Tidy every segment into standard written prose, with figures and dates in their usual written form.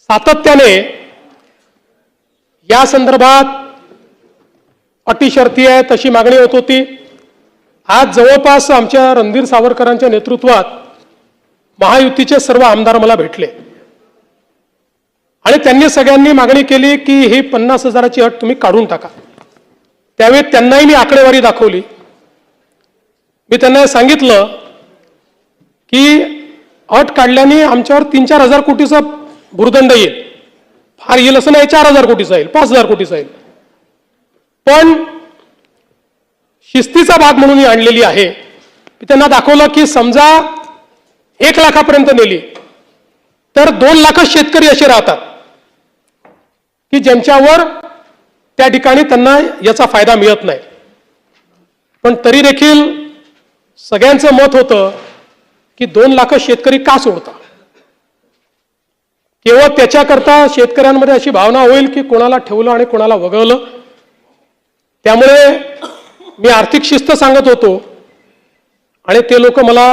सातत्याने या संदर्भात अटी शर्ती आहे तशी मागणी होत होती। आज जवळपास आमच्या रणधीर सावरकरांच्या नेतृत्वात महायुतीचे सर्व आमदार मला भेटले आणि त्यांनी सगळ्यांनी मागणी केली की ही 50,000ची अट तुम्ही काढून टाका। त्यावेळी त्यांनाही मी आकडेवारी दाखवली। मी त्यांना सांगितलं की अट काढल्याने आमच्यावर 3-4 हजार कोटीचा भूर्दंड येईल, फार येईल असं नाही, 4,000 कोटीचा येईल, 5,000 कोटीचा येईल, पण शिस्तीचा भाग म्हणून ही आणलेली आहे। मी त्यांना दाखवलं की समजा 1 लाखापर्यंत नेली तर 2 लाख शेतकरी असे राहतात की ज्यांच्यावर त्या ठिकाणी त्यांना याचा फायदा मिळत नाही। पण तरी देखील सगळ्यांचं मत होतं की 2 लाख शेतकरी का सोडता। केवळ त्याच्याकरता शेतकऱ्यांमध्ये अशी भावना होईल की कोणाला ठेवलं आणि कोणाला वगळलं। त्यामुळे मी आर्थिक शिस्त सांगत होतो आणि ते लोक मला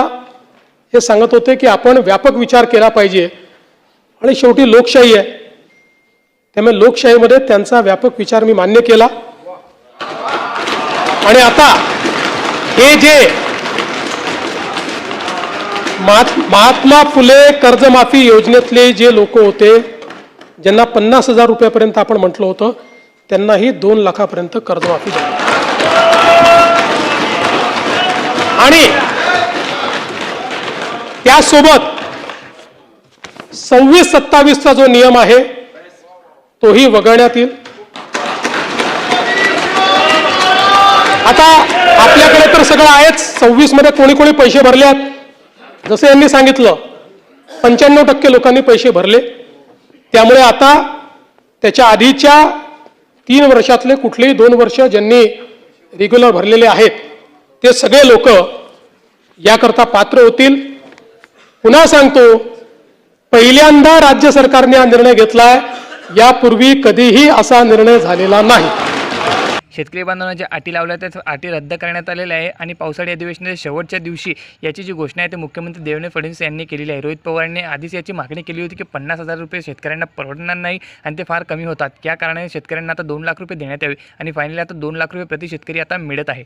हे सांगत होते की आपण व्यापक विचार केला पाहिजे आणि शेवटी लोकशाही आहे, त्यामुळे लोकशाहीमध्ये त्यांचा व्यापक विचार मी मान्य केला। आणि आता हे जे महात्मा फुले कर्जमाफी योजनेतले जे लोक होते ज्यांना 50,000 रुपयापर्यंत आपण म्हटलं होतं त्यांनाही 2 लाखापर्यंत कर्जमाफी झाली। आणि त्यासोबत 26-27चा जो नियम आहे तोही वगळण्यात येईल। आता आपल्याकडे तर सगळं आहेच, 26 मध्ये कोणी कोणी पैसे भरले आहेत जसे यांनी सांगितलं 95% लोकांनी पैसे भरले। त्यामुळे आता त्याच्या आधीच्या 3 वर्षातले कुठलेही 2 वर्ष ज्यांनी रेग्युलर भरलेले आहेत ते सगळे लोक याकरता पात्र होतील। पुन्हा सांगतो, पहिल्यांदा राज्य सरकारने हा निर्णय घेतलाय, यापूर्वी कधीही असा निर्णय झालेला नाही। शेतकरी बांधवांना ज्या अटी लावल्या त्या अटी रद्द करण्यात आलेल्या आहे आणि पावसाळी अधिवेशनाच्या शेवटच्या दिवशी याची जी घोषणा आहे ते मुख्यमंत्री देवेंद्र फडणवीस यांनी केलेली आहे। रोहित पवार यांनी आधीच याची मागणी केली होती की 50,000 रुपये शेतकऱ्यांना परवडणार नाही आणि ते फार कमी होतात, त्या कारणाने शेतकऱ्यांना आता 2 लाख रुपये देण्यात यावे आणि फायनली आता 2 लाख रुपये प्रति शेतकरी आता मिळत आहे।